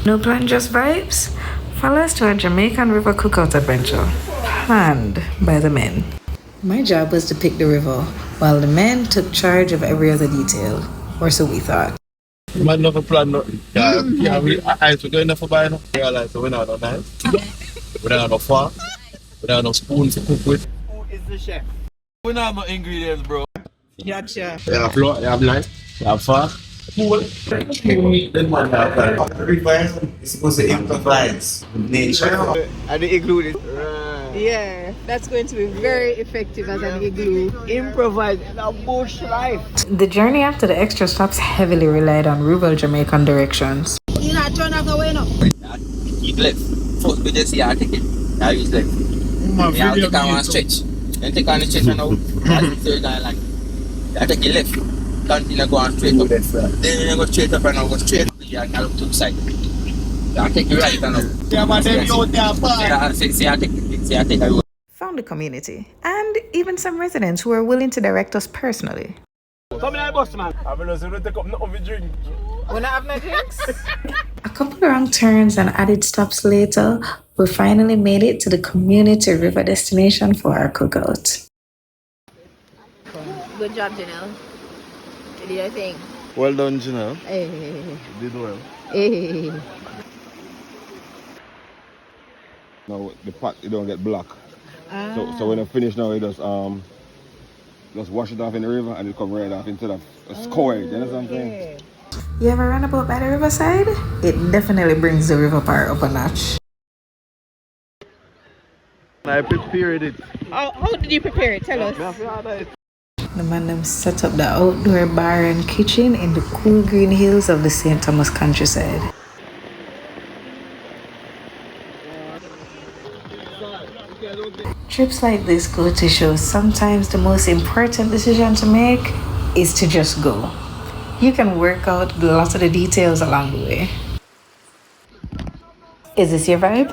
No plan, just vibes? Follow us to our Jamaican River Cookout adventure, planned by the men. My job was to pick the river, while the men took charge of every other detail, or so we thought. Man, never plan nothing. I was going for buying. Realize we don't have no knife, we don't have no fork, we don't have no spoon to cook with. Who is the chef? We don't have no ingredients, bro. Gotcha. You have flour, you have knife, you have fork. Then one Everybody is supposed to improvise with nature. And the igloo is Yeah, that's going to be very effective as an igloo. improvise in a bush life. The journey after the extra stops heavily relied on rural Jamaican directions. You not turn off the way now. Keep left. First, we just see how I take it. I use left. Yeah, I'll take on one stretch. Then take on the stretch and now. That's the third guy like. I take it left. Continue going straight up. Then you go straight up and now go straight up. Yeah, I look to the side. I take it right and now. Yeah, man, them you out there, boy. Yeah, see, I take it. See, I take it. Found a community, and even some residents who were willing to direct us personally. Come in, boss, man. I'm going to take up nothing to drink. Wanna have no drinks? A couple of wrong turns and added stops later, we finally made it to the community river destination for our cookout. Good job, Janelle. What do you think? Well done, Janelle. Hey. You did well. Hey. Now the pot you don't get black. So when I finish now you just wash it off in the river and it come right off instead of scored. You know what I'm saying? You ever run about by the riverside? It definitely brings the river part up a notch. I prepared it. How did you prepare it? Tell us. The man them set up the outdoor bar and kitchen in the cool green hills of the St. Thomas countryside. Trips like this go to show sometimes the most important decision to make is to just go. You can work out lots of the details along the way. Is this your vibe?